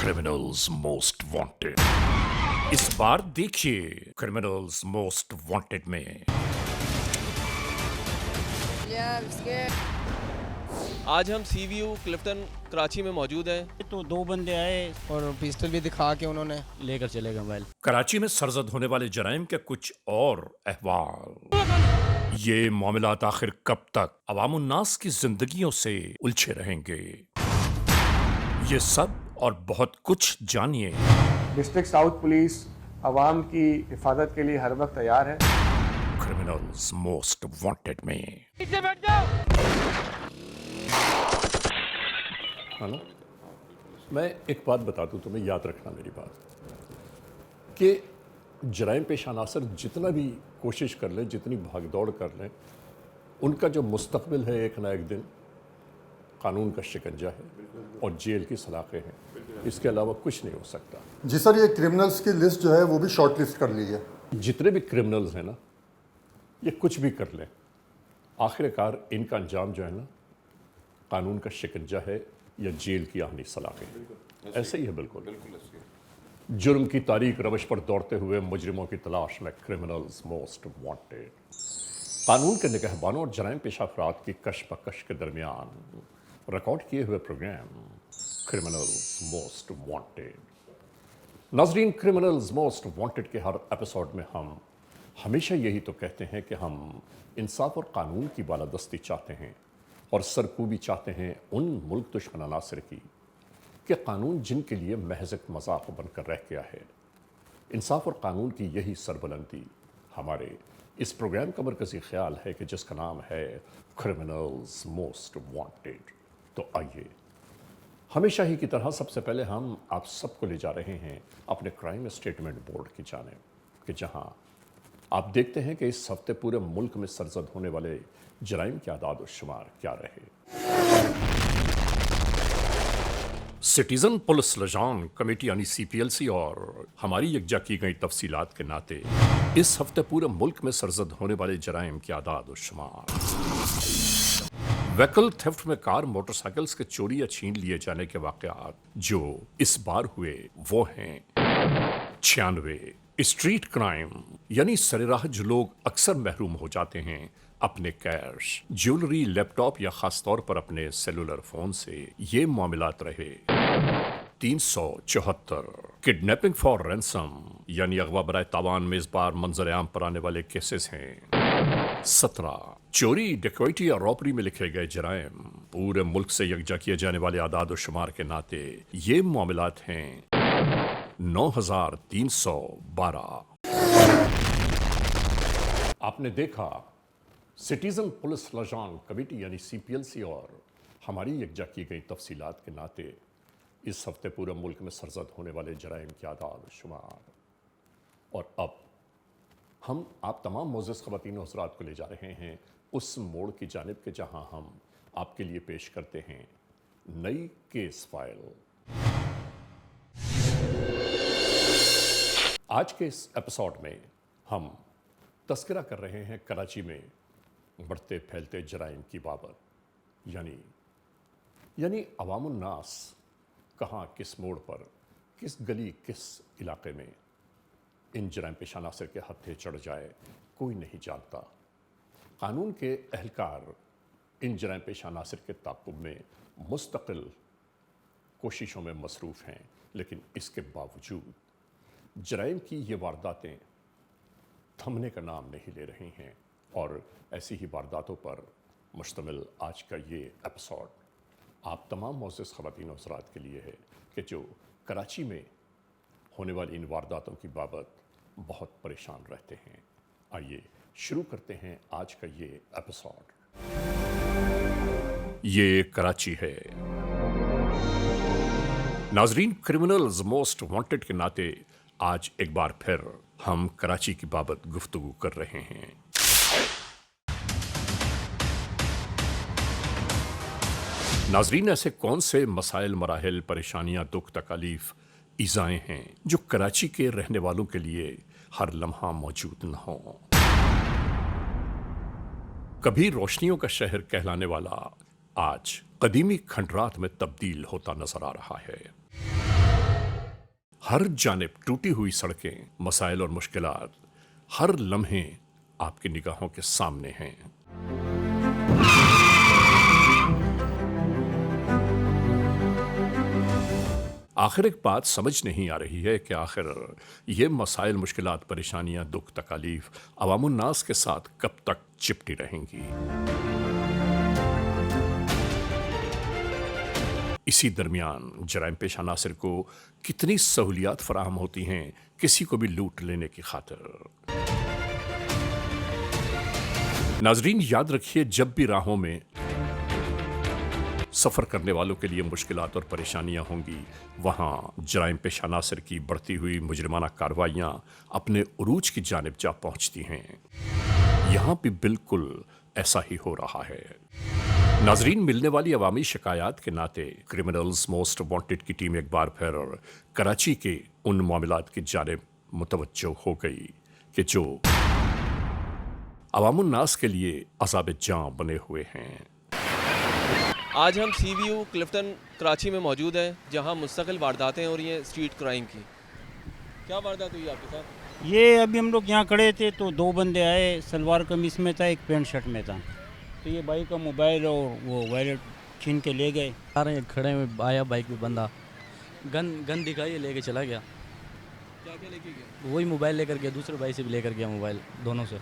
Criminals most wanted. इस बार देखिए criminals most wanted में आज हम सीवीयू क्लिफ्टन कराची में मौजूद हैं। तो दो बंदे आए और पिस्टल भी दिखा के उन्होंने लेकर चले गए मोबाइल। कराची में सरजद होने वाले जराइम के कुछ और अहवाल। ये मामलात आखिर कब तक अवाम उन्नास की जिंदगियों से उलझे रहेंगे, ये सब और बहुत कुछ जानिए। डिस्ट्रिक्ट साउथ पुलिस आवाम की हिफाजत के लिए हर वक्त तैयार है। क्रिमिनल्स मोस्ट वांटेड में है ना। मैं एक बात बता दूं, तुम्हें याद रखना मेरी बात, कि जराइम पेश अनासर जितना भी कोशिश कर लें, जितनी भागदौड़ कर लें, उनका जो मुस्तकबिल है एक ना एक दिन कानून का शिकंजा है और जेल की सलाखें हैं। इसके अलावा कुछ नहीं हो सकता। जी सर, ये क्रिमिनल्स की लिस्ट जो है वो भी शॉर्ट लिस्ट कर ली है। जितने भी क्रिमिनल्स हैं ना, ये कुछ भी कर लें, आखिरकार इनका अंजाम जो है ना कानून का शिकंजा है या जेल की आहनी सलाखें। ऐसे ही है बिल्कुल। जुर्म की तारीख रवश पर दौड़ते हुए मुजरिमों की तलाश में क्रिमिनल्स मोस्ट वांटेड। कानून के निगहबानों और जराइम पेशा अफराद की कशमकश के दरमियान रिकॉर्ड किए हुए प्रोग्राम क्रिमिनल्स मोस्ट वांटेड। नाजरीन, क्रिमिनल्स मोस्ट वांटेड के हर एपिसोड में हम हमेशा यही तो कहते हैं कि हम इंसाफ और कानून की बालादस्ती चाहते हैं और सरकूबी चाहते हैं उन मुल्क दुश्मन अनासर की कि कानून जिनके लिए महज एक मजाक बनकर रह गया है। इंसाफ और कानून की यही सरबुलंदी हमारे इस प्रोग्राम का मरकजी ख्याल है कि जिसका नाम है क्रिमिनल्स मोस्ट वांटेड। तो आइए, हमेशा ही की तरह सबसे पहले हम आप सबको ले जा रहे हैं अपने क्राइम स्टेटमेंट बोर्ड की जानिब, कि जहां आप देखते हैं कि इस हफ्ते पूरे मुल्क में सरजद होने वाले जराइम के आदाद और शुमार क्या रहे। सिटीजन पुलिस लजान कमेटी यानी सीपीएलसी और हमारी यकजा की गई तफसीलात के नाते इस हफ्ते पूरे मुल्क में सरजद होने वाले जराइम के आदाद और शुमार। व्हीकल थेफ्ट में कार मोटरसाइकिल्स के चोरी या छीन लिए जाने के वाकयात जो इस बार हुए वो हैं 96। स्ट्रीट क्राइम यानी सरेराह जो लोग अक्सर महरूम हो जाते हैं अपने कैश, ज्वेलरी, लैपटॉप या खास तौर पर अपने सेलुलर फोन से, ये मामलात रहे 374। किडनैपिंग फॉर रैंसम यानी अगवा बराए तावान में इस बार मंजर आम पर आने वाले केसेस हैं 17। चोरी, डकैती या रॉबरी में लिखे गए जराइम पूरे मुल्क से यकजा किए जाने वाले आदाद और शुमार के नाते ये मामलात हैं 9312। आपने देखा, सिटीजन पुलिस लजान कमेटी यानी सीपीएलसी और हमारी यकजा की गई तफसीलात के नाते इस हफ्ते पूरे मुल्क में सरजद होने वाले जराइम के आदाद और शुमार। और अब हम आप तमाम मोअज़्ज़ज़ ख़वातीन और हज़रात को ले जा रहे हैं उस मोड़ की जानिब के जहां हम आपके लिए पेश करते हैं नई केस फाइल। आज के इस एपिसोड में हम तस्करा कर रहे हैं कराची में बढ़ते फैलते जराइम की बाबत, यानी अवामुन नास कहाँ, किस मोड़ पर, किस गली, किस इलाके में इन जराइम पेशा अनासर के हत्थे चढ़ जाए कोई नहीं जानता। कानून के एहलकार इन जराइम पेशा अनासर के ताक़ुब में मुस्तकिल कोशिशों में मसरूफ़ हैं, लेकिन इसके बावजूद जराइम की ये वारदातें थमने का नाम नहीं ले रही हैं। और ऐसी ही वारदातों पर मुश्तमिल आज का ये एपिसोड आप तमाम मोअज़्ज़ज़ ख़वातीन और हज़रात के लिए है कि जो कराची में होने वाली इन वारदातों की बाबत बहुत परेशान रहते हैं। आइए शुरू करते हैं आज का ये एपिसोड। ये कराची है। नाजरीन, क्रिमिनल्स मोस्ट वांटेड के नाते आज एक बार फिर हम कराची की बाबत गुफ्तगू कर रहे हैं। नाजरीन, ऐसे कौन से मसाइल, मराहिल, परेशानियां, दुख, तकालीफ, ईज़ाएं हैं जो कराची के रहने वालों के लिए हर लम्हा मौजूद न हो। कभी रोशनियों का शहर कहलाने वाला आज कदीमी खंडरात में तब्दील होता नजर आ रहा है। हर जानिब टूटी हुई सड़कें, मसाइल और मुश्किलात हर लम्हे आपकी निगाहों के सामने हैं। आखिर एक बात समझ नहीं आ रही है कि आखिर ये मसाइल, मुश्किलात, परेशानियां, दुख, तकालीफ अवामुन्नास के साथ कब तक चिपटी रहेंगी। इसी दरमियान जराइम पेशा नासिर को कितनी सहूलियात फराहम होती हैं किसी को भी लूट लेने की खातिर। नाजरीन याद रखिए, जब भी राहों में सफ़र करने वालों के लिए मुश्किलात और परेशानियां होंगी, वहां जराइम पेशा नासिर की बढ़ती हुई मुजरिमाना कार्रवाइयां अपने उरूज की जानिब जा पहुंचती हैं। यहां भी बिल्कुल ऐसा ही हो रहा है। नाजरीन, मिलने वाली अवामी शिकायत के नाते क्रिमिनल्स मोस्ट वांटेड की टीम एक बार फिर कराची के उन मामलात की जानिब मुतवज्जो हो गई कि जो अवामुन्नास के लिए अज़ाब जां बने हुए हैं। आज हम CVU क्लिफ्टन कराची में मौजूद हैं, जहां मुस्तकिल वारदातें हो रही हैं स्ट्रीट क्राइम की। क्या वारदात हुई आपके साथ? ये अभी हम लोग यहाँ खड़े थे तो दो बंदे आए, सलवार कमीज में था, एक पैंट शर्ट में था। तो ये भाई का मोबाइल और वो वॉलेट छीन के ले गए। आ रहे हैं, खड़े में आया बाइक पे बंदा, गन दिखाई, लेके चला गया। क्या क्या लेके गया? वही मोबाइल लेकर गया, दूसरे भाई से भी लेकर गया मोबाइल, दोनों से।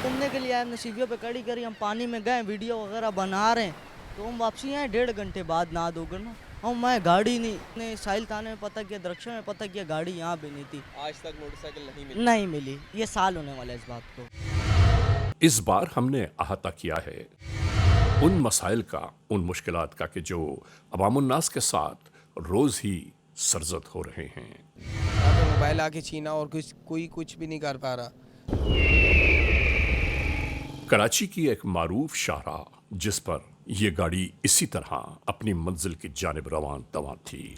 घूमने के लिए आए, हमने सीवियों पे कड़ी करी, हम पानी में गए, वीडियो वगैरह बना रहे हैं, तो हम वापसी आए 1.5 घंटे बाद ना दो ना। और मैं गाड़ी नहीं साहिल थाने में पता किया, दरख्शन में पता किया, गाड़ी यहाँ भी नहीं थी। आज तक मोटरसाइकिल नहीं मिली। ये साल होने वाला है इस बात को। इस बार हमने अहाता किया है उन मसाइल का, उन मुश्किलात का कि जो अवामुन्नास के साथ रोज ही सरजद हो रहे हैं। यहाँ पे मोबाइल आके छीना और कोई कुछ भी नहीं कर पा रहा। कराची की एक मारूफ शाहराह जिस पर यह गाड़ी इसी तरह अपनी मंजिल की जानिब रवान तवान थी।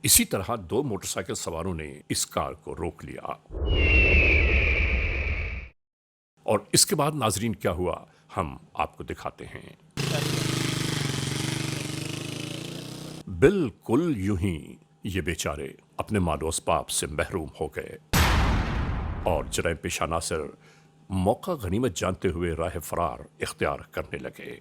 इसी तरह दो मोटरसाइकिल सवारों ने इस कार को रोक लिया और इसके बाद नाजरीन क्या हुआ हम आपको दिखाते हैं। बिल्कुल यूं ही ये बेचारे अपने मालो असबाब से महरूम हो गए और जराइम पेशा नासिर मौका गनीमत जानते हुए राह फरार इख्तियार करने लगे।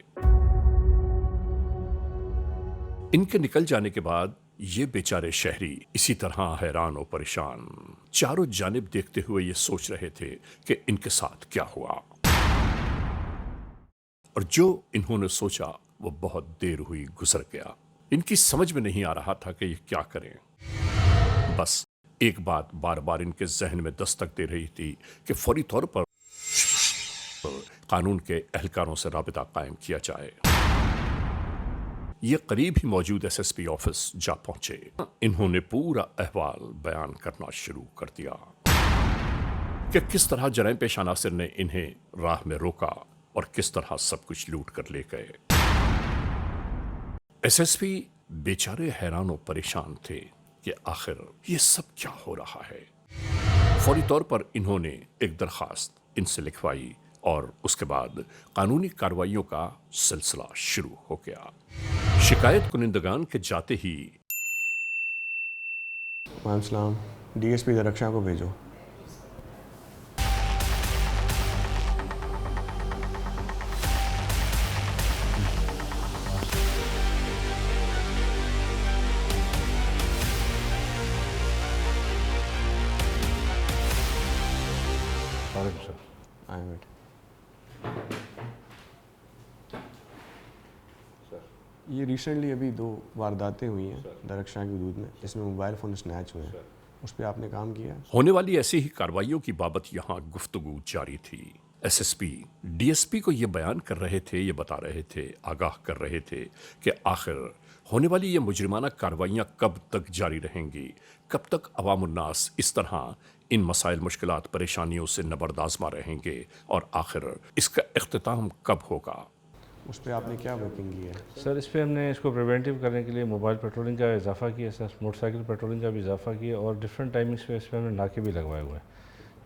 इनके निकल जाने के बाद ये बेचारे शहरी इसी तरह हैरान और परेशान चारों जानिब देखते हुए ये सोच रहे थे कि इनके साथ क्या हुआ, और जो इन्होंने सोचा वो बहुत देर हुई गुजर गया। इनकी समझ में नहीं आ रहा था कि ये क्या करें। बस एक बात बार बार इनके जहन में दस्तक दे रही थी कि फौरी तौर पर कानून के एहलकारों से राबिता कायम किया जाए। ये करीब ही मौजूद SSP ऑफिस जा पहुंचे। इन्होंने पूरा अहवाल बयान करना शुरू कर दिया कि किस तरह जराइम पेशा नासिर ने इन्हें राह में रोका और किस तरह सब कुछ लूट कर ले गए। SSP बेचारे हैरान और परेशान थे कि आखिर ये सब क्या हो रहा है। फौरी तौर पर इन्होंने एक दरखास्त इनसे लिखवाई और उसके बाद कानूनी कार्रवाइयों का सिलसिला शुरू हो गया। शिकायत कुनिंदगान के जाते ही वालेकुम सलाम, DSP दरख्शां को भेजो। आए बेटे। ये रिसेंटली अभी 2 वारदातें हुई हैं दरख्शां की हदूद में, जिसमें मोबाइल फ़ोन स्नैच हुए हैं। उस पर आपने काम किया है? होने वाली ऐसी ही कार्रवाइयों की बाबत यहाँ गुफ्तगू जारी थी। SSP DSP को ये बयान कर रहे थे, ये बता रहे थे, आगाह कर रहे थे कि आखिर होने वाली ये मुजरिमाना कार्रवाइयाँ कब तक जारी रहेंगी, कब तक अवामुन्नास इस तरह इन मसाइल, मुश्किलात, परेशानियों से नबरदाज़मा रहेंगे और आखिर इसका इख्तिताम कब होगा। उस पर आपने क्या वर्किंग की है? सर इस पर हमने इसको प्रिवेंटिव करने के लिए मोबाइल पेट्रोलिंग का इजाफा किया सर, मोटरसाइकिल पेट्रोलिंग का भी इजाफा किया और डिफरेंट टाइमिंग्स पे इस पर हमने नाके भी लगवाए हुए हैं।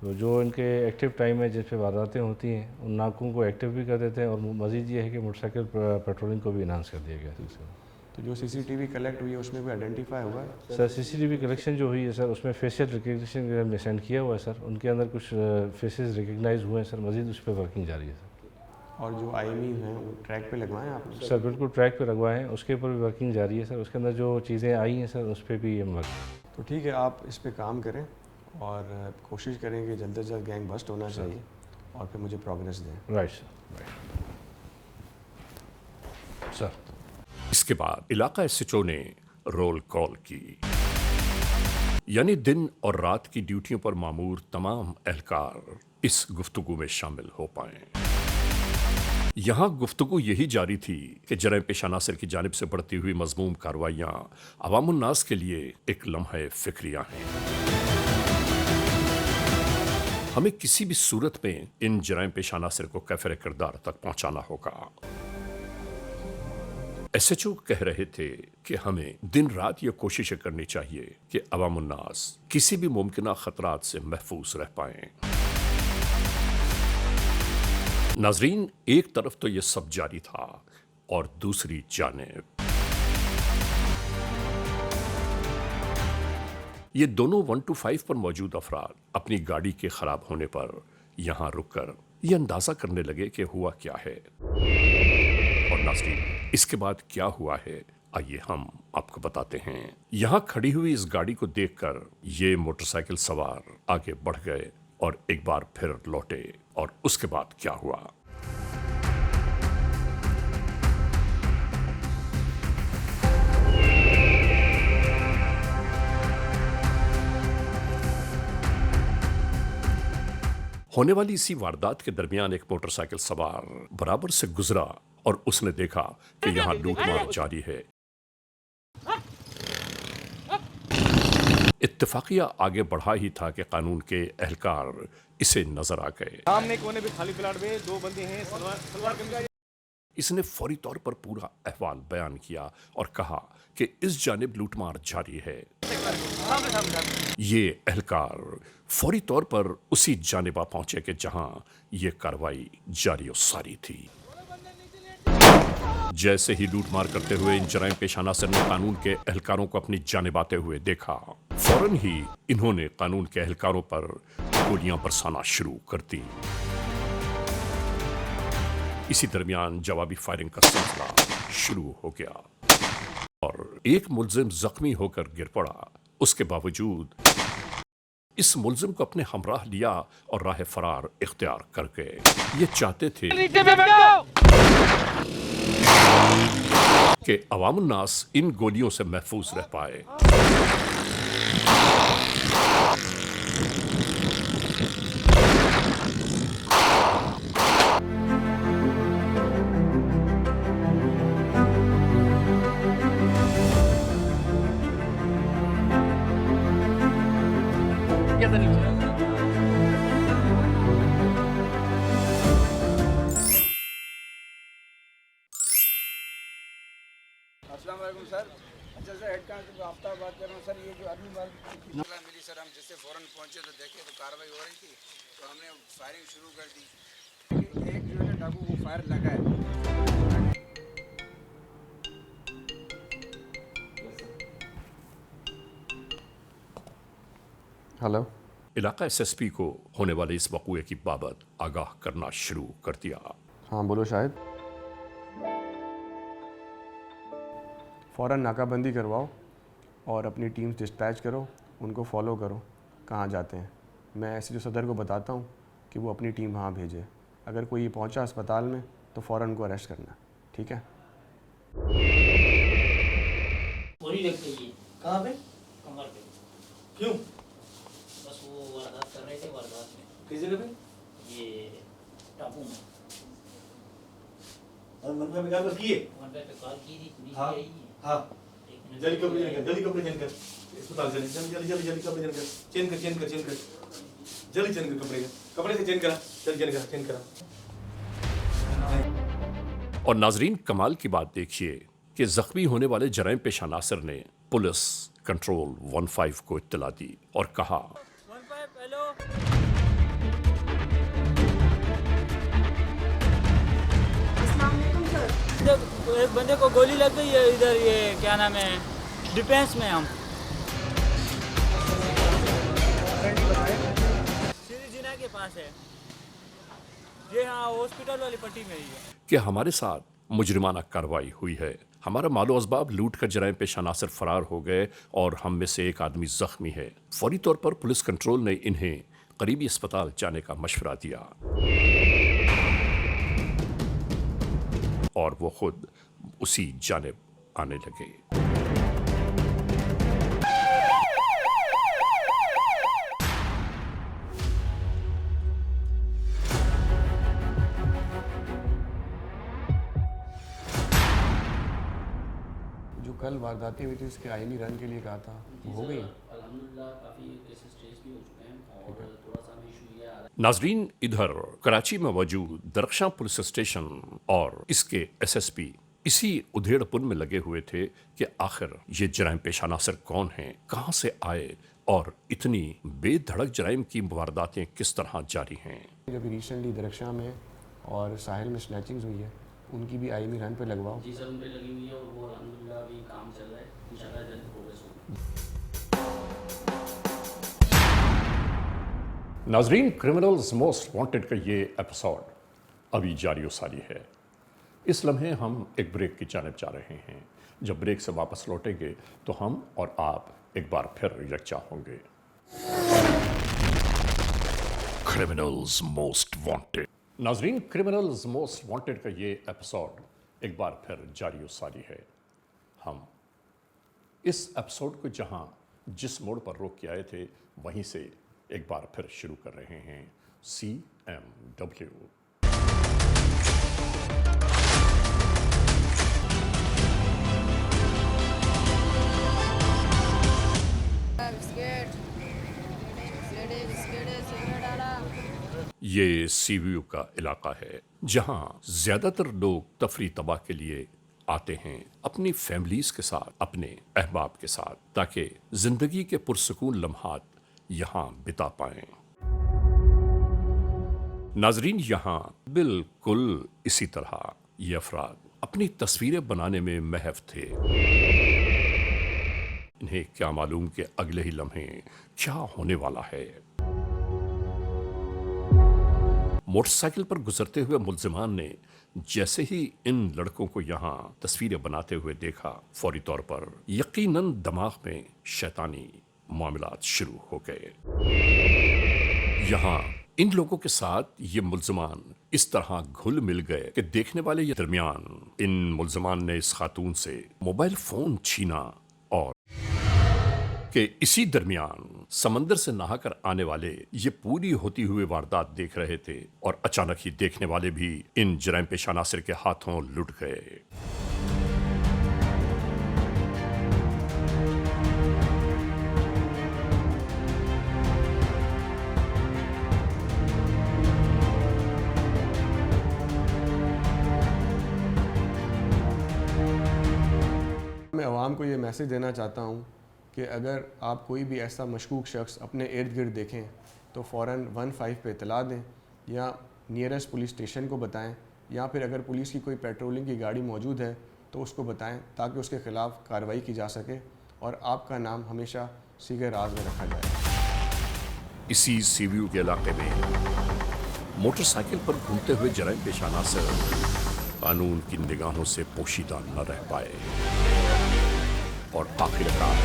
तो जो इनके एक्टिव टाइम है जिस पे वारदातें होती हैं उन नाकों को एक्टिव भी कर देते हैं और मज़ीद ये है कि मोटरसाइकिल पेट्रोलिंग को भी इन्हांस कर दिया गया है सिलसिले में। तो जो CCTV कलेक्ट हुई है उसमें भी आइडेंटिफाई हुआ है? सर CCTV कलेक्शन जो हुई है सर उसमें फेशियल रिकग्निशन हमने सेंड किया हुआ है सर, उनके अंदर कुछ फेसेस रिकग्नाइज हुए हैं सर, मज़ीद उस पर वर्किंग जारी है सर। और जो IMEs हैं वो ट्रैक पे लगवाए हैं आपने? सर बिल्कुल ट्रैक पे लगवाए हैं, उसके ऊपर भी वर्किंग जारी है सर, उसके अंदर जो चीज़ें आई हैं सर उस पर भी हम वर्क। तो ठीक है, आप इस पे काम करें और कोशिश करें कि जल्द से जल्द गैंग बस्ट होना चाहिए और फिर मुझे प्रोग्रेस दें। Right sir, right sir. इसके बाद इलाका SHO ने रोल कॉल की, यानी दिन और रात की ड्यूटियों पर मामूर तमाम एहलकार इस गुफ्तगू में शामिल हो पाए। यहां गुफ्तगू यही जारी थी कि जराइम पेशा नासिर की जानिब से बढ़ती हुई मजमूम कार्रवाइयां अवामुन्नास के लिए एक लम्हे फिक्रिया हैं। हमें किसी भी सूरत में इन जराइम पेशा नासिर को कैफिर किरदार तक पहुंचाना होगा। SHO कह रहे थे कि हमें दिन रात ये कोशिशें करनी चाहिए कि अवामुन्नास किसी भी मुमकिना खतरात से महफूज रह पाएं। नाजरीन, एक तरफ तो ये सब जारी था और दूसरी जानिब ये दोनों 125 पर मौजूद अफराद अपनी गाड़ी के खराब होने पर यहां रुककर ये अंदाजा करने लगे कि हुआ क्या है। और नाज़रीन, इसके बाद क्या हुआ है आइए हम आपको बताते हैं। यहां खड़ी हुई इस गाड़ी को देखकर ये मोटरसाइकिल सवार आगे बढ़ गए और एक बार फिर लौटे। और उसके बाद क्या हुआ? होने वाली इसी वारदात के दरमियान एक मोटरसाइकिल सवार बराबर से गुजरा और उसने देखा कि यहां लूटमार जारी है। इत्तेफाकिया आगे बढ़ा ही था कि कानून के एहलकार इसे नजर आ गए। सामने कोने पे खाली प्लाट में दो बंदे हैं, सलवार कमीज। इसने फौरी तौर पर पूरा अहवाल बयान किया और कहा कि इस जानिब लूटमार जारी है। ये एहलकार फौरी तौर पर उसी जानिब आ पहुंचे कि जहां ये कार्रवाई जारी और सारी थी। जैसे ही लूटमार करते हुए इन जराइम पेशा नासिर ने कानून के एहलकारों को अपनी जानिब आते हुए देखा, फौरन ही इन्होंने कानून के एहलकारों पर गोलियां बरसाना शुरू कर दी। इसी दरमियान जवाबी फायरिंग का सिलसिला शुरू हो गया और एक मुल्जिम जख्मी होकर गिर पड़ा। उसके बावजूद इस मुल्जिम को अपने हमराह लिया और राह फरार इख्तियार कर गए। ये चाहते थे कि अवामुन्नास इन गोलियों से महफूज रह पाए। अस्सलाम वालेकुम सर। अच्छा सर, हेड कांस्टेबल आफ्ताब बात कर रहा हूँ सर। ये जो आदमी मिली सर, हम जिससे फ़ौरन पहुँचे तो देखे तो कार्रवाई हो रही थी तो हमने फायरिंग शुरू कर दी। एक जो है ना डाकू को फायर लगा है। हेलो। इलाका SSP को होने वाले इस वक़ूए की बाबत आगाह करना शुरू कर दिया। हाँ बोलो शाहिद। फ़ौरन नाकाबंदी करवाओ और अपनी टीम्स डिस्पैच करो, उनको फॉलो करो कहाँ जाते हैं। मैं SHO सदर को बताता हूँ कि वो अपनी टीम वहाँ भेजे। अगर कोई पहुँचा अस्पताल में तो फ़ौरन उनको अरेस्ट करना, ठीक है? कहाँ पे? कमर पे। क्यों? बस वो वारदात कर रहे थे, वारदात में। किस जगह पे? ये टापू में। और मनपा पे कॉल किए? मनपा पे कॉल की थी, पुलिस आई है। हाँ। जल्दी कपड़े चेंज कर। अस्पताल चले, जल्दी कपड़े चेंज कर। जल्दी चेंज कर कपड़े से चेंज करा। चेंज करा। और नाजरीन, कमाल की बात देखिए कि जख्मी होने वाले जराइम पेशा नासिर ने पुलिस कंट्रोल 15 को इत्तला दी और कहा, 15 हेलो। एक बंदे को गोली लग गई है इधर, ये क्या नाम है, डिफेंस में हम श्री जिना के पास है जी, हाँ हॉस्पिटल वाली पट्टी में ही है। कि हमारे साथ मुजरिमाना कार्रवाई हुई है, हमारा मालो असबाब लूट कर जराइम पेशा नासिर फरार हो गए और हम में से एक आदमी जख्मी है। फौरी तौर पर पुलिस कंट्रोल ने इन्हें करीबी अस्पताल जाने का मशवरा दिया और वो खुद उसी जानिब आने लगे। जो कल वारदातें हुई थी उसके आईनी रन के लिए कहा था, वो हो गई? नाजरीन, इधर कराची में मौजूद दरख्शां पुलिस स्टेशन और इसके एसएसपी इसी उधेड़पुन में लगे हुए थे कि आखिर ये जराइम पेशा नासिर कौन हैं, कहाँ से आए और इतनी बेधड़क जराइम की वारदातें किस तरह जारी हैं। जब रिसेंटली दरख्शां में और साहिल में स्नैचिंग्स हुई है, उनकी भी आईनी रन पे लगवाओ। जी सर, उन पे लगी हुई है और वो अल्हम्दुलिल्लाह अभी काम चल रहा है, इंशाल्लाह जल्द प्रोग्रेस होगी। नाजरीन, क्रिमिनल्स मोस्ट वांटेड का ये एपिसोड अभी जारी सारी है। इस लम्हे हम एक ब्रेक की जानिब जा रहे हैं। जब ब्रेक से वापस लौटेंगे तो हम और आप एक बार फिर यकजा होंगे। Criminals most wanted. नाजरीन, क्रिमिनल्स मोस्ट वांटेड का ये एपिसोड एक बार फिर जारी सारी है। हम इस एपिसोड को जहां जिस मोड़ पर रोक के आए थे वहीं से एक बार फिर शुरू कर रहे हैं। CMW। ये CVU का इलाका है जहां ज्यादातर लोग तफरी तबाह के लिए आते हैं अपनी फैमिलीज के साथ, अपने अहबाब के साथ, ताकि जिंदगी के पुरसकून लम्हात यहाँ बिता पाएं। नाजरीन, यहाँ बिल्कुल इसी तरह ये अफराद अपनी तस्वीरें बनाने में महव थे। इन्हें क्या मालूम कि अगले ही लम्हे क्या होने वाला है। मोटरसाइकिल पर गुजरते हुए मुल्जिमान ने जैसे ही इन लड़कों को यहाँ तस्वीरें बनाते हुए देखा, फौरी तौर पर यकीनन दिमाग में शैतानी मामलात शुरू हो गए। यहाँ इन लोगों के साथ ये मुल्जिमान इस तरह घुल मिल गए कि देखने वाले ये दरमियान इन मुल्जिमान ने इस खातून से मोबाइल फोन छीना और कि इसी दरमियान समंदर से नहाकर आने वाले ये पूरी होती हुई वारदात देख रहे थे और अचानक ही देखने वाले भी इन जराइम पेशा नासिर के हाथों लुट गए। मैं आवाम को ये मैसेज देना चाहता हूँ कि अगर आप कोई भी ऐसा मशकूक शख्स अपने इर्द गिर्द देखें तो फ़ौरन 15 पे इतला दें या नियरेस्ट पुलिस स्टेशन को बताएं, या फिर अगर पुलिस की कोई पेट्रोलिंग की गाड़ी मौजूद है तो उसको बताएं ताकि उसके ख़िलाफ़ कार्रवाई की जा सके और आपका नाम हमेशा सीगे राज में रखा जाए। इसी CVU के इलाके में मोटरसाइकिल पर घूमते हुए जराइम पेशा नासिर कानून की निगाहों से पोशीदा न रह पाए और आखिरकार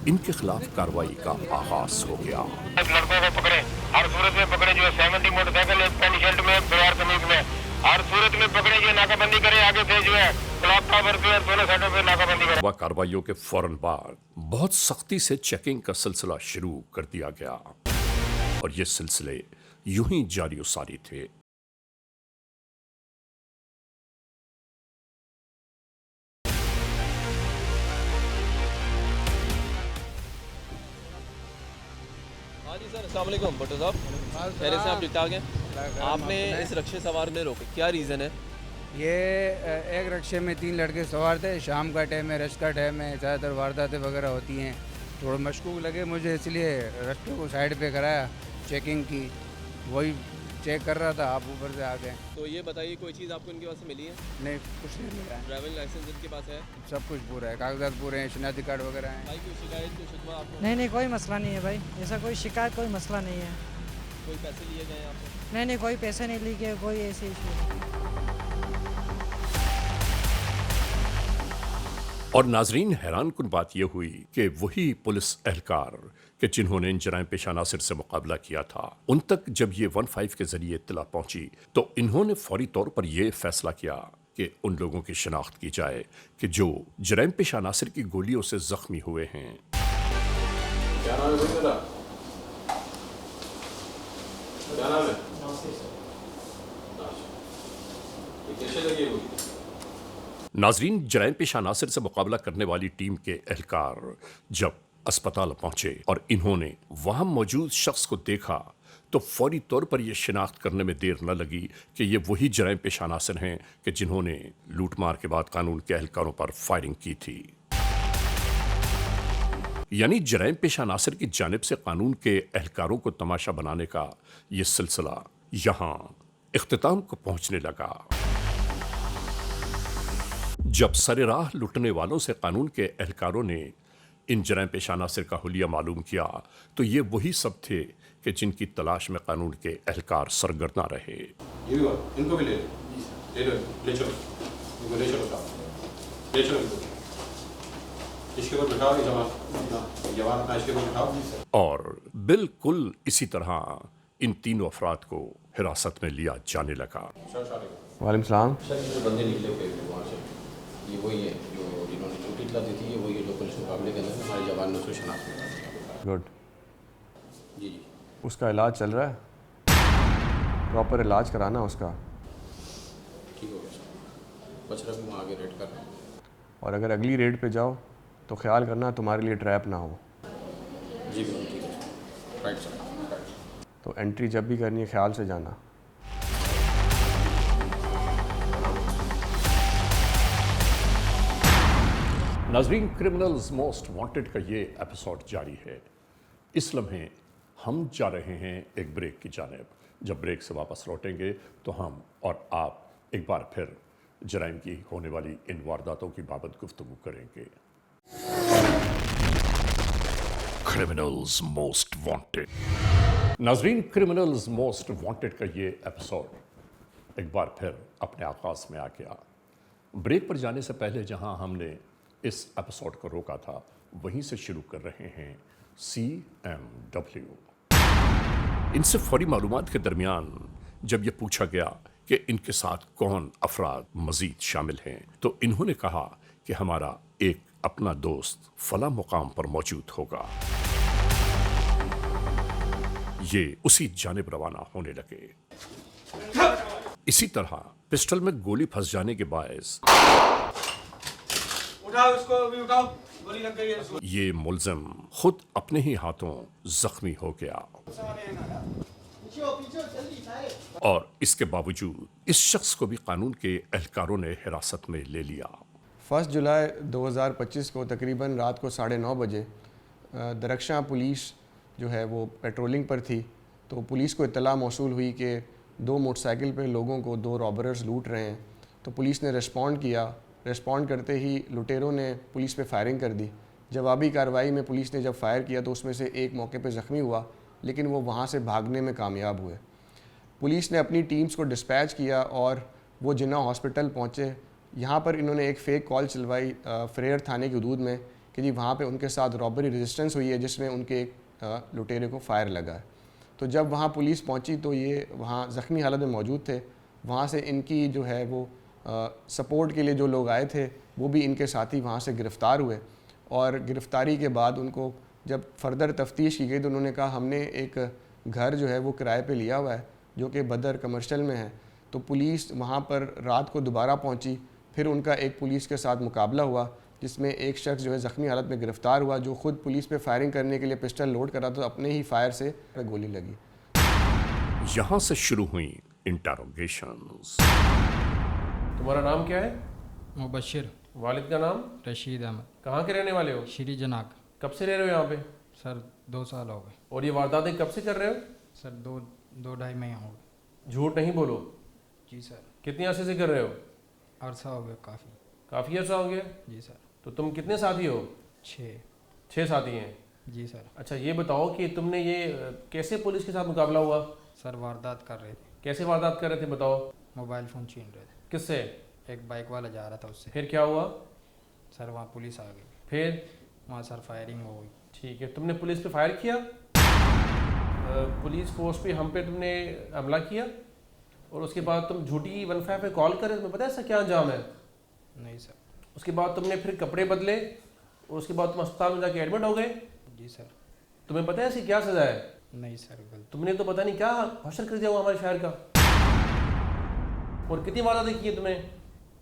इनके खिलाफ कार्रवाई का आगाज हो गया। लड़कों को पकड़े, हर सूरत में पकड़े, जो है 70 मोटरसाइकिल एक पेंट शर्ट में परिवार समीप में, हर सूरत में पकड़े, जो नाकाबंदी करे, आगे से जो है क्लॉक टावर पे और दोनों साइडों पे नाकाबंदी करे। कार्रवाइयों के फौरन बाद बहुत सख्ती से चेकिंग का सिलसिला शुरू कर दिया गया और ये सिलसिले यूं ही जारी सारी थे। हाँ जी सर, अस्सलाम वालेकुम भट्टो साहब, पहले से आप ठीक ठाक हैं? आपने इस रक्शे सवार में रोके, क्या रीज़न है? ये एक रक्शे में 3 लड़के सवार थे, शाम का टाइम है, रश का टाइम है, ज़्यादातर वारदातें वगैरह होती हैं, थोड़ा मशकूक लगे मुझे, इसलिए रस्ते को साइड पे कराया, चेकिंग की, वही चेक कर रहा था, आप ऊपर से आ गए। तो ये बताइए कोई चीज़ आपको इनके पास से मिली है? नहीं, कुछ नहीं मिला है। ड्राइविंग लाइसेंस इनके पास है? सब कुछ पूरा है, कागजात पूरे हैं, शनाख्ती कार्ड वगैरह हैं। भाई कोई शिकायत कोई शिकवा आपको? नहीं, कोई मसला नहीं है भाई, ऐसा कोई शिकायत कोई मसला नहीं है। कोई पैसे लिए गए हैं आपको? नहीं, कोई पैसे नहीं लिए गए, कोई ऐसे इशू नहीं। और नाजरीन, हैरान कुन बात यह हुई कि वही पुलिस एहलकार कि जिन्होंने इन जराइम पेश अनासिर से मुकाबला किया था, उन तक जब ये 15 के जरिए इत्तला पहुंची तो इन्होंने फौरी तौर पर यह फैसला किया कि उन लोगों की शनाख्त की जाए कि जो जराइम पेश अनासिर की गोलियों से जख्मी हुए हैं। क्या नाम है भाई? क्या नाम है? कैसे लगी हुई? नाजरीन, जराइम पेश अनासिर से मुकाबला करने वाली टीम के एहलकार जब अस्पताल पहुंचे और इन्होंने वहां मौजूद शख्स को देखा तो फौरी तौर पर यह शिनाख्त करने में देर न लगी कि ये वही जराइम पेश अनासिर हैं कि जिन्होंने लूटमार के बाद कानून के एहलकारों पर फायरिंग की थी। यानी जराइम पेश अनासिर की जानिब से कानून के एहलकारों को तमाशा बनाने का यह सिलसिला यहां इख्तिताम को पहुंचने लगा जब सरेराह लुटने वालों से कानून के एहलकारों ने इन जराइम पेश अनासिर का हुलिया मालूम किया तो ये वही सब थे कि जिनकी तलाश में कानून के एहलकार सरगर्दा रहे। ये भी इनको भी ले लो, ले चलो, इनको ले चलो साहब, ले चलो इनको, इसके ऊपर बिठाओ, ये जवान अपना इसके ऊपर बिठाओ। और बिल्कुल इसी तरह इन तीनों अफराद को हिरासत में लिया जाने लगा। वालेकुम सलाम। सर, जो बंदे निकले हुए वहाँ से, ये वही है जो जिन्होंने छुट्टी इतला दी थी, ये वही है जो पुलिस मुकाबले के अंदर हमारे जवान ने उसको शनाख्त किया। गुड। जी जी, उसका इलाज चल रहा है, प्रॉपर इलाज कराना उसका। ठीक हो गया सर, बचरा भी वहाँ आगे रेड कर रहे हैं। और अगर अगली रेड पे जाओ तो ख्याल करना तुम्हारे लिए ट्रैप ना हो। जी बिल्कुल ठीक है सर, राइट सर, राइट। तो एंट्री जब भी करनी है ख्याल से जाना। नाजरीन, क्रिमिनल्स मोस्ट वांटेड का ये एपिसोड जारी है। इस लम्हे हम जा रहे हैं एक ब्रेक की जानिब। जब ब्रेक से वापस लौटेंगे तो हम और आप एक बार फिर जराइम की होने वाली इन वारदातों की बाबत गुफ्तगू करेंगे। Criminals most wanted. नाजरीन, क्रिमिनल्स मोस्ट वांटेड का ये एपिसोड एक बार फिर अपने आगाज में आ गया। ब्रेक पर जाने से पहले जहां हमने इस एपिसोड को रोका था वहीं से शुरू कर रहे हैं CMW। इनसे फौरी मालूमात के दरमियान जब यह पूछा गया कि इनके साथ कौन अफराद मजीद शामिल हैं तो इन्होंने कहा कि हमारा एक अपना दोस्त फला मुकाम पर मौजूद होगा। ये उसी जानिब रवाना होने लगे। इसी तरह पिस्टल में गोली फंस जाने के बायस उठाओ इसको, अभी उठाओ, गोली लग गई है इसको। ये मुलजिम खुद अपने ही हाथों जख्मी हो गया और इसके बावजूद इस शख्स को भी कानून के एहलकारों ने हिरासत में ले लिया। 1 जुलाई 2025 को तकरीबन रात को 9:30 बजे दरख्शां पुलिस जो है वो पेट्रोलिंग पर थी तो पुलिस को इत्तला मौसूल हुई कि 2 मोटरसाइकिल पे लोगों को 2 रॉबरर्स लूट रहे हैं। तो पुलिस ने रिस्पॉन्ड किया। रिस्पॉन्ड करते ही लुटेरों ने पुलिस पे फायरिंग कर दी। जवाबी कार्रवाई में पुलिस ने जब फायर किया तो उसमें से एक मौके पे ज़ख्मी हुआ, लेकिन वो वहाँ से भागने में कामयाब हुए। पुलिस ने अपनी टीम्स को डिस्पैच किया और वो जिन्ना हॉस्पिटल पहुँचे। यहाँ पर इन्होंने एक फ़ेक कॉल चलवाई फ्रेयर थाने की हदूद में कि जी वहाँ पे उनके साथ रॉबरी रेजिस्टेंस हुई है जिसमें उनके एक लुटेरे को फायर लगा है। तो जब वहाँ पुलिस पहुँची तो ये वहाँ ज़ख्मी हालत में मौजूद थे। वहाँ से इनकी जो है वो सपोर्ट के लिए जो लोग आए थे वो भी इनके साथी वहाँ से गिरफ़्तार हुए और गिरफ़्तारी के बाद उनको जब फर्दर तफ्तीश की गई तो उन्होंने कहा हमने एक घर जो है वो किराए पे लिया हुआ है जो कि बदर कमर्शियल में है। तो पुलिस वहाँ पर रात को दोबारा पहुँची। फिर उनका एक पुलिस के साथ मुकाबला हुआ जिसमें एक शख्स जो है ज़ख्मी हालत में गिरफ़्तार हुआ जो ख़ुद पुलिस पे फायरिंग करने के लिए पिस्टल लोड करा तो अपने ही फायर से गोली लगी। यहाँ से शुरू हुई इंटरोगेशंस। तुम्हारा नाम क्या है? मुबशिर। वालिद का नाम? रशीद अहमद। कहाँ के रहने वाले हो? श्री जनाक। कब से रह रहे हो यहाँ पे? सर 2 साल हो गए। और ये वारदातें कब से कर रहे हो? सर 2-2.5 महीने हो गए। झूठ नहीं बोलो। जी सर। कितने अरसे से कर रहे हो? अरसा हो गया काफ़ी। काफ़ी अरसा हो गया? जी सर। तो तुम कितने साथी हो? 6 साथी हैं। जी सर। अच्छा ये बताओ कि तुमने ये कैसे पुलिस के साथ मुकाबला हुआ? सर वारदात कर रहे थे। कैसे वारदात कर रहे थे बताओ? मोबाइल फ़ोन छीन रहे थे। किससे? एक बाइक वाला जा रहा था उससे। फिर क्या हुआ? सर वहाँ पुलिस आ गई। फिर? वहाँ सर फायरिंग हो गई। ठीक है, तुमने पुलिस पे फायर किया? पुलिस फोर्स पे हम पे तुमने हमला किया और उसके बाद तुम झूठी 15 पे कॉल करे, तुम्हें पता है इसका क्या अंजाम है? नहीं सर। उसके बाद तुमने फिर कपड़े बदले और उसके बाद तुम अस्पताल में जाके एडमिट हो गए? जी सर। तुम्हें पता है इसकी क्या सज़ा है? नहीं सर गलत। तुमने तो पता नहीं क्या हशर कर दिया हुआ हमारे शहर का। और कितनी वारदातें की है तुमने?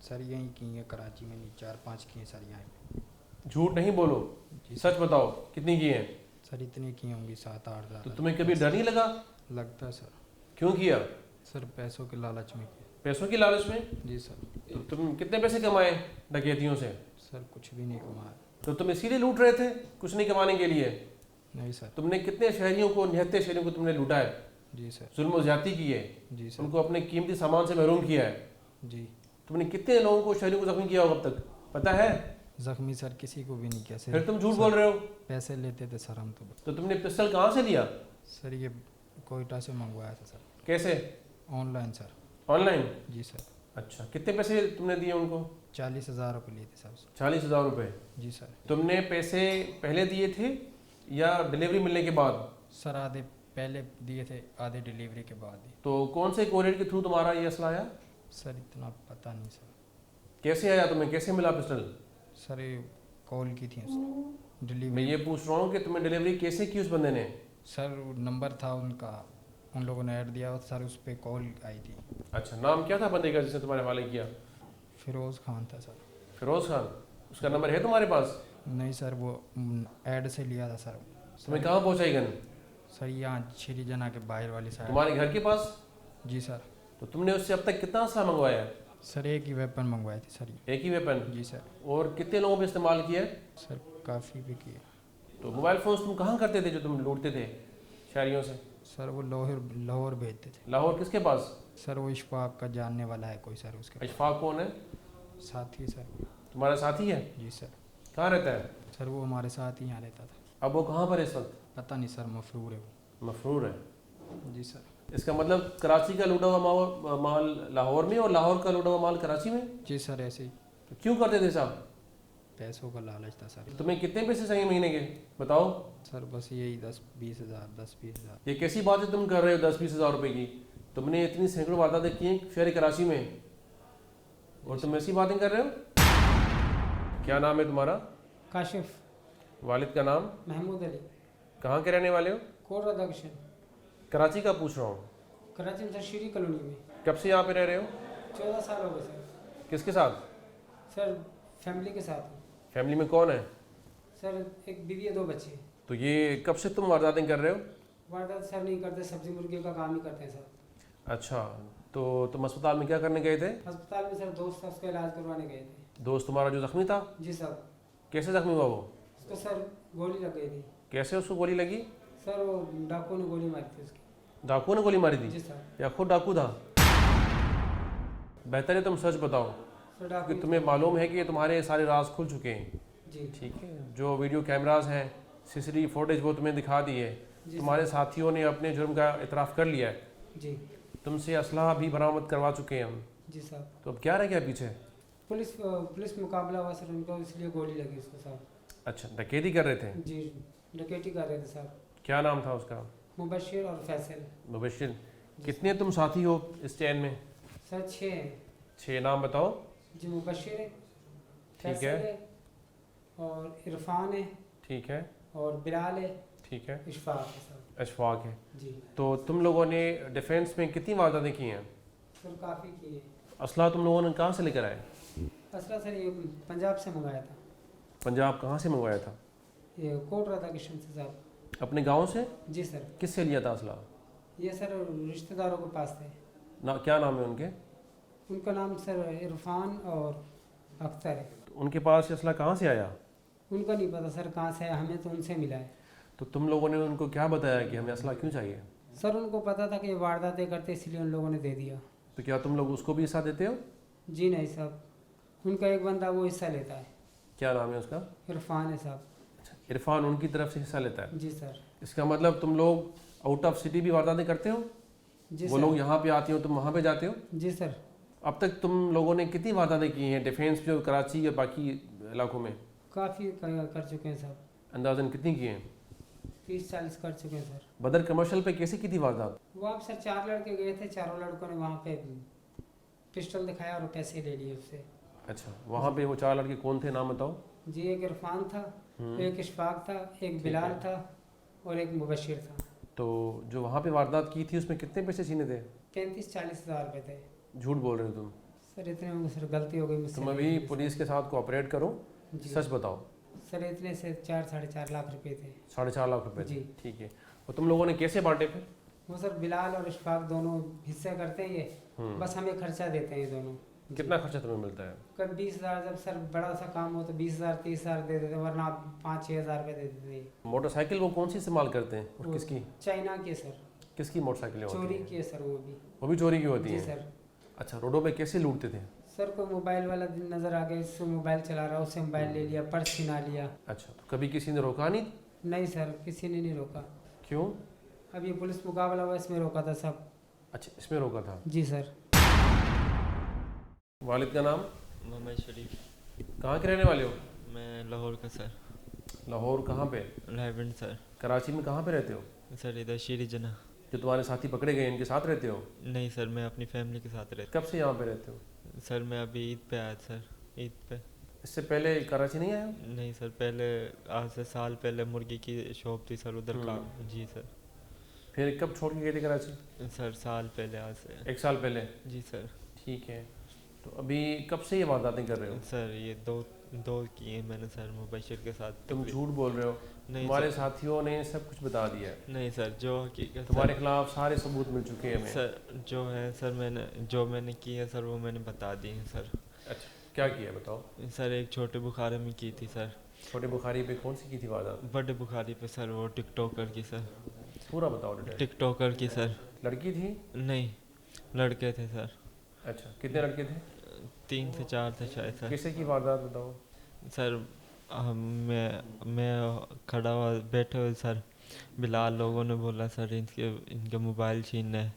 सर यहीं की है कराची में, नहीं 4-5 की हैं सर यहाँ पे। झूठ नहीं बोलो, सच बताओ कितनी की हैं? सर इतनी की होंगी 7-8 हज़ार। तो तुम्हें कभी डर नहीं लगा? लगता है सर। क्यों किया? सर पैसों के लालच में किया। पैसों की लालच में? जी सर। तो तुम कितने पैसे कमाए डकैतियों से? सर कुछ भी नहीं कमाया। तो तुम इसीलिए लूट रहे थे, कुछ नहीं कमाने के लिए? नहीं सर। तुमने कितने शहरियों को, निहत्ते शहरियों को तुमने लूटा है? जी सर। जुल्म और ज्यादती की है? जी सर। उनको अपने कीमती सामान से महरूम किया है? जी। तुमने कितने लोगों को, शहरियों को जख्मी किया होगा अब तक, पता है? जख्मी सर किसी को भी नहीं किया सर। फिर तुम झूठ बोल रहे हो? पैसे लेते थे सर हम तो तुमने पिस्टल कहाँ से लिया? सर ये कोयटा से मंगवाया था सर। कैसे? Online sir. ऑनलाइन? जी सर। अच्छा, कितने पैसे तुमने दिए उनको? 40,000 रुपये लिए थे सर। 40,000 रुपये? जी सर। तुमने पैसे पहले दिए थे या डिलीवरी मिलने के बाद? सर आधे पहले दिए थे, आधे डिलीवरी के बाद दिए। तो कौन से कोरियर के थ्रू तुम्हारा ये असला आया? सर इतना पता नहीं सर। कैसे आया तुम्हें, कैसे मिला पिस्टल? सर ये कॉल की थी उसने डिलीवरी। मैं ये पूछ रहा हूँ कि तुम्हें डिलीवरी कैसे की उस बंदे ने? सर नंबर था उनका, उन लोगों ने ऐड दिया सर, उस पर कॉल आई थी। अच्छा, नाम क्या था बंदे का जिसने तुम्हारे हवाले किया? फिरोज़ खान था सर। फिरोज़ खान? उसका नंबर है तुम्हारे पास? नहीं सर, वो ऐड से लिया था सर। तुम्हें कहाँ पहुँचाई गन? सर यहाँ श्री जना के बाहर वाली साइड। तुम्हारे घर के पास? जी सर। तो तुमने उससे अब तक कितना असला मंगवाया? सर एक ही वेपन मंगवाए थे सर। एक ही वेपन? जी सर। और कितने लोगों पे इस्तेमाल किया? सर काफ़ी भी किया। तो मोबाइल फ़ोन तुम कहाँ करते थे जो तुम लूटते थे शहरियों से? सर वो लाहौर भेजते थे। लाहौर किसके पास? सर वो इशफाक का जानने वाला है कोई सर उसके। इशफाक कौन है? साथी सर। तुम्हारा साथी है? जी सर। कहाँ रहता है? सर वो हमारे साथ ही यहाँ रहता था। अब वो कहाँ पर है इस वक्त? पता नहीं सर, मफरूर है वो। मफरूर है? जी सर। इसका मतलब कराची का लूटा हुआ माल लाहौर में और लाहौर का लूटा हुआ माल कराची में? जी सर ऐसे ही। तो क्यों करते थे साहब? पैसों का लालच था सर। तुम्हें कितने पैसे चाहिए महीने के बताओ? सर बस यही 10-20 हज़ार 10-20 हज़ार। ये कैसी बात है तुम कर रहे हो 10-20 हज़ार रुपये की? तुमने इतनी सैकड़ों वारदातें की हैं शहर कराची में और तुम ऐसी बातें कर रहे हो? क्या नाम है तुम्हारा? काशिफ। वालिद का नाम? महमूद अली। कहाँ के रहने वाले हो? कोट दक्षिण। कराची का पूछ रहा हूँ। कराची में सर श्री कॉलोनी में। कब से यहाँ पे रह रहे हो? 14 साल हो गए सर। किसके साथ? सर फैमिली के साथ। फैमिली में कौन है? सर एक बीवी है, 2 बच्चे। तो ये कब से तुम वारदातें कर रहे हो? वारदात सर नहीं करते, सब्जी मुर्गी का काम ही करते हैं सर। अच्छा, तो तुम अस्पताल में क्या करने गए थे? अस्पताल में सर दोस्त था, उसका इलाज करवाने गए थे। दोस्त तुम्हारा जो जख्मी था? जी सर। कैसे जख्मी हुआ वो? उसको सर गोली लग गई थी। कैसे उसको गोली लगी? सर वो डाकू ने गोली मारी थी उसकी। डाकू ने गोली मारी थी? जी सर। या खुद डाकू था? बेहतर है तुम सच बताओ कि तुम्हें मालूम है कि तुम्हारे सारे राज खुल चुके हैं। जी ठीक है, जो वीडियो कैमरास हैं, सीसीटीवी फुटेज वो तुम्हें दिखा दी है। तुम्हारे साथियों ने अपने जुर्म का इतराफ़ कर लिया है। जी। तुमसे असलहा भी बरामद करवा चुके हैं हम। जी साहब। तो अब क्या रह गया पीछे? पुलिस मुकाबला हुआ सर, उनको इसलिए गोली लगी उसको साहब। अच्छा, डकैती कर रहे थे? जी डकैती कर रहे थे साहब। क्या नाम था उसका? मुबशिर और फैसल। मुबशिर। कितने तुम साथी हो इस चैन में? सर 6 हैं। 6 नाम बताओ। जी मुबशिर है, ठीक है, और इरफान है, ठीक है, और बिलाल है, ठीक है, इशफाक है सर। अशफाक है जी। तो तुम लोगों ने डिफेंस में कितनी वारदातें की हैं? सर काफ़ी की है। असला तुम लोगों ने कहाँ से लेकर आए? असला सर ये पंजाब से मंगाया था। पंजाब कहाँ से मंगवाया था? ये कोट राधाकृष्ण से साहब। अपने गांव से? जी सर। किससे लिया था असला? ये सर रिश्तेदारों के पास थे। ना क्या नाम है उनके? उनका नाम सर इरफान और अख्तर है। तो उनके पास ये असला कहाँ से आया? उनका नहीं पता सर कहाँ से आया, हमें तो उनसे मिला है। तो तुम लोगों ने उनको क्या बताया कि हमें असला क्यों चाहिए? सर उनको पता था कि ये वारदातें करते, इसलिए उन लोगों ने दे दिया। तो क्या तुम लोग उसको भी हिस्सा देते हो? जी नहीं साहब, उनका एक बंदा वो हिस्सा लेता है। क्या नाम है उसका? इरफान है साहब। अच्छा, इरफान उनकी तरफ से हिस्सा लेता है? जी सर। इसका मतलब तुम लोग आउट ऑफ सिटी भी वारदातें करते हो? जी वो सर। लोग यहाँ पे आते हो, तुम वहाँ पे जाते हो? जी सर। अब तक तुम लोगों ने कितनी वारदातें की हैं डिफेंस में, कराची या बाकी इलाकों में? काफ़ी कर चुके हैं साहब। अंदाज़न कितनी की हैं? 30-40 कर चुके हैं सर। बदर कमर्शियल पे कैसे की थी वारदात? वो आप सर 4 लड़के गए थे, चारों लड़कों ने वहाँ पे पिस्टल दिखाया और पैसे ले लिए उससे। अच्छा, वहाँ पे वो 4 लड़के कौन थे, नाम बताओ? जी एक इरफान था, एक इशफाक था, एक बिलाल था और एक मुबशिर था। तो जो वहाँ पे वारदात की थी उसमें कितने पैसे छीने थे? 35-40 हज़ार रुपये थे। झूठ बोल रहे हो तुम? सर इतने में सर गलती हो गई मुझसे। तुम अभी पुलिस के साथ कोऑपरेट करो, सच बताओ। सर इतने से 4-4.5 लाख रुपए थे। 4.5 लाख रुपए थे? जी। ठीक है। और तुम लोगों ने कैसे बांटे फिर? वो सर बिलाल और इशफाक दोनों हिस्से करते हैं ये, बस हमें खर्चा देते हैं ये दोनों। कितना खर्चा तुम्हें मिलता है? कब 20,000, जब सर बड़ा सा काम हो तो 20,000 30,000 दे देते, वरना 5-6 हज़ार रुपये दे देते। मोटरसाइकिल वो कौन सी इस्तेमाल करते हैं और किसकी? चाइना की सर। किसकी मोटरसाइकिलें होती हैं? चोरी की है सर वो भी चोरी की होती जी हैं? सर। अच्छा, रोडों पे कैसे लूटते थे? सर को मोबाइल वाला दिन नज़र आ गया, इससे मोबाइल चला रहा, उससे मोबाइल ले लिया, पर्स छीना लिया। अच्छा, तो कभी किसी ने रोका नहीं? नहीं सर, किसी ने नहीं रोका। क्यों? अब ये पुलिस मुकाबला हुआ, इसमें रोका था सब। अच्छा, इसमें रोका था? जी सर। वालिद का नाम? मोहम्मद शरीफ। कहाँ के रहने वाले हो? मैं लाहौर का सर। लाहौर कहाँ पे? रायबंद सर। कराची में कहाँ पे रहते हो? सर इधर शीरी जना। जो तुम्हारे साथी पकड़े गए इनके साथ रहते हो? नहीं सर, मैं अपनी फैमिली के साथ रहता कब से यहाँ पे रहते हो? हूँ। सर मैं अभी ईद पे आया सर, ईद पे। इससे पहले कराची नहीं आया? नहीं सर, पहले आज से साल पहले मुर्गी की शॉप थी सर, उधर काम। जी सर। फिर कब छोड़ के गए थे कराची? सर साल पहले, आज से 1 साल पहले? जी सर। ठीक है। तो अभी कब से ये वारदातें कर रहे हो? सर ये दो किए हैं मैंने सर, मुबशिर के साथ। तुम झूठ बोल रहे हो? नहीं, तुम्हारे साथियों ने सब कुछ बता दिया है? नहीं सर, जो हकीकत तुम्हारे खिलाफ सारे सबूत मिल चुके हैं हमें। सर जो है सर, मैंने की है सर, वो मैंने बता दी है सर। अच्छा, क्या किया बताओ? सर एक छोटे बुखारे में की थी सर। छोटे बुखारी पे कौन सी की थी वारदात? बड़े बुखारी पे सर, वो टिकटॉकर की सर। पूरा बताओ डिटेल। टिकटॉकर की सर। लड़की थी? नहीं, लड़के थे सर। अच्छा, कितने लड़के थे? 3 से 4 थे शायद सर। किससे की वारदात बताओ? सर मैं खड़ा हुआ बैठे हुए सर, बिलाल लोगों ने बोला सर इनके मोबाइल छीनना है।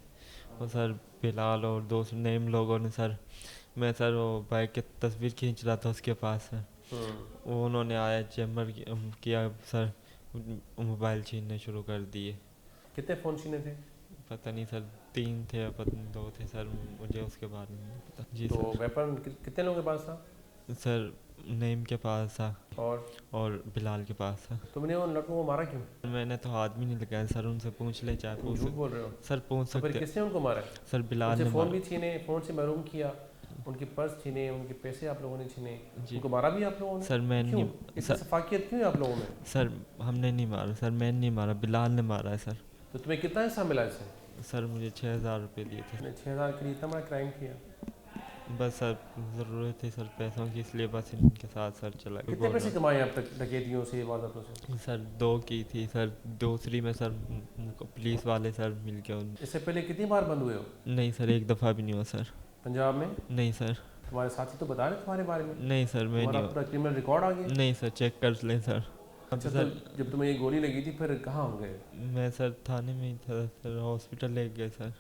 और सर बिलाल और 2 नेम लोगों ने सर, मैं सर वो बाइक की तस्वीर खींच रहा था उसके पास सर, वो उन्होंने आया चैम्बर किया सर, मोबाइल छीनने शुरू कर दिए। कितने फ़ोन छीने थे? पता नहीं सर, 3 थे या 2 थे सर, मुझे उसके बारे में नहीं पता। जी तो सर। वेपन कितने लोगों के पास था? सर नईम के पास था और बिलाल के पास था। तुमने उन लड़कों को मारा क्यों? मैंने तो हाथ भी नहीं लगाया सर, उनसे पूछ ले चाहे पूछ। झूठ बोल रहे हो? सर पूछ तो सकते। फिर किसने उनको मारा? सर बिलाल ने फ़ोन भी छीने, फ़ोन से महरूम किया, उनके पर्स छीने, उनके पैसे आप लोगों ने छीने, उनको मारा भी आप लोगों ने? सर मैं नहीं। इतनी सफाकियत क्यों है आप लोगों में? सर हमने नहीं मारा सर, मैंने नहीं मारा, बिलाल ने मारा है सर। तो तुम्हें कितना हिस्सा मिला इससे? सर मुझे 6,000 रुपये दिए थे। 6,000 के लिए इतना बड़ा क्राइम किया? बस सर ज़रूरत थी सर पैसों की, इसलिए बस इनके साथ सर चला। कितने पैसे कमाए अब तक डकैतियों से, वारदातों से? सर 2 की थी सर, दूसरी में सर पुलिस वाले सर मिल के। इससे पहले कितनी बार बंद हुए हो? नहीं सर, एक दफ़ा भी नहीं हुआ सर। पंजाब में? नहीं सर। तुम्हारे साथी तो बता रहे तुम्हारे बारे में? नहीं सर, मैं नहीं। पूरा क्रिमिनल रिकॉर्ड आ गया? नहीं सर, चेक कर लें सर। अच्छा, तो जब तुम्हें ये गोली लगी थी फिर कहाँ हो गए? मैं सर थाने में ही था सर, हॉस्पिटल ले गए सर।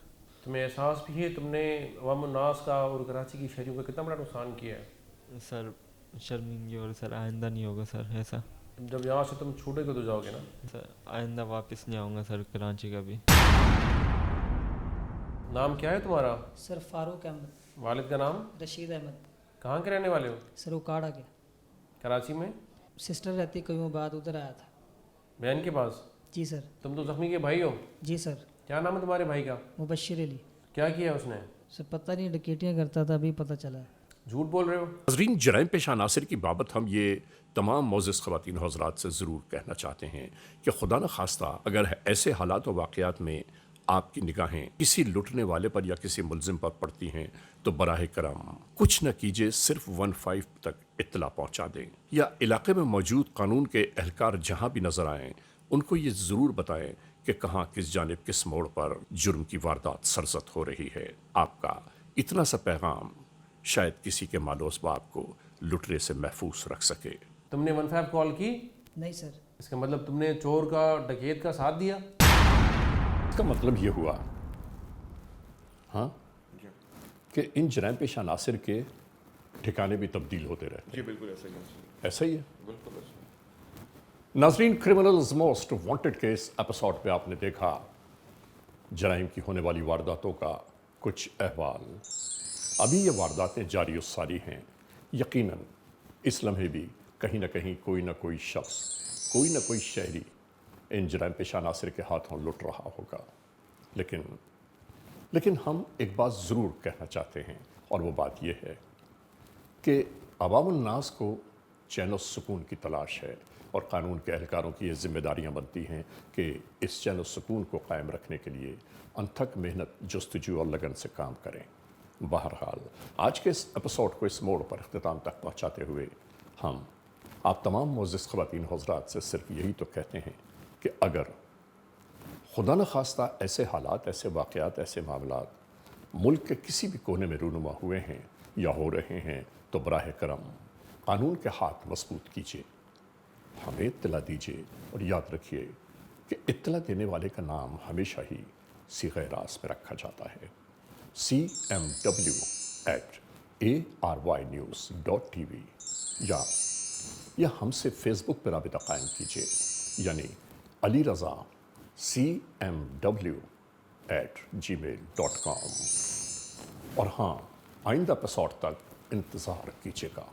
तुम्हें एहसास भी है तुमने अवामुन्नास का और कराची की शहरियों का कितना बड़ा नुकसान किया है? सर शर्मिंदगी और सर आइंदा नहीं होगा सर ऐसा। जब यहाँ से तुम छूटोगे तो जाओगे ना? सर आइंदा वापस नहीं आऊँगा सर कराची का भी। नाम क्या है तुम्हारा? सर फारूक अहमद। वालिद का नाम? रशीद अहमद। कहाँ के रहने वाले हो? सर उकाड़ा के। कराची में? सिस्टर रहती कई बाद, उधर आया था। बहन के पास? जी सर। तुम तो जख्मी के भाई हो? जी सर। क्या नाम है तुम्हारे भाई का? मुबशिर अली। क्या किया उसने? सर पता नहीं, डकैतियाँ करता था, अभी पता चला है। झूठ बोल रहे हो? नाज़रीन, जराइम पेशा अनासर की बाबत हम ये तमाम मोअज़्ज़ज़ ख़वातीन और हज़रात से ज़रूर कहना चाहते हैं कि खुदा न खास्ता अगर ऐसे हालात और वाक़यात में आपकी निगाहें किसी लुटने वाले पर या किसी मुलजिम पर पड़ती हैं तो बराह करम कुछ न कीजिए, सिर्फ 15 तक इत्तला पहुँचा दें, या इलाके में मौजूद कानून के एहलकार जहाँ भी नज़र आएँ उनको ये ज़रूर बताएं कि कहाँ किस जानिब किस मोड़ पर जुर्म की वारदात सरजद हो रही है। आपका इतना सा पैगाम शायद किसी के मालो असबाब को लुटने से महफूज रख सके। तुमने 15 कॉल की? नहीं सर। इसका मतलब तुमने चोर का, डकैत का साथ दिया? इसका मतलब ये हुआ हाँ कि इन जराइम पेशा नासिर के ठिकाने भी तब्दील होते रहते। जी बिल्कुल ऐसा ही है। ऐसा ही है। बिल्कुल ऐसा। नाजरीन, criminals most wanted case episode पे आपने देखा जराइम की होने वाली वारदातों का कुछ अहवाल। अभी ये वारदातें जारी सारी हैं। यकीनन इस लम्हे भी कहीं ना कहीं कोई ना कोई शख्स, कोई ना कोई शहरी इन जराइम पेशा नासिर के हाथों लुट रहा होगा। लेकिन हम एक बात ज़रूर कहना चाहते हैं, और वो बात ये है कि अवामुन नास को चैन और सुकून की तलाश है, और कानून के एहलकारों की ये जिम्मेदारियां बनती हैं कि इस चैन और सुकून को कायम रखने के लिए अनथक मेहनत, जस्तजू और लगन से काम करें। बहरहाल आज के इस एपिसोड को इस मोड़ पर अख्तिताम तक पहुँचाते हुए हम आप तमाम मोअज़्ज़िज़ ख़वातीन हज़रात से सिर्फ यही तो कहते हैं कि अगर खुदा न खास्ता ऐसे हालात, ऐसे वाक़यात, ऐसे मामलात मुल्क के किसी भी कोने में रूनुमा हुए हैं या हो रहे हैं, तो बराह करम कानून के हाथ मजबूत कीजिए, हमें इत्तला दीजिए, और याद रखिए कि इत्तला देने वाले का नाम हमेशा ही सीग़े रास में रखा जाता है। cmw@ARYnews.tv या हमसे फेसबुक पर राबिता कायम कीजिए, यानी अली रज़ा cmw@gmail.com। और हाँ, आइंदा एपिसोड तक इंतज़ार कीजिएगा।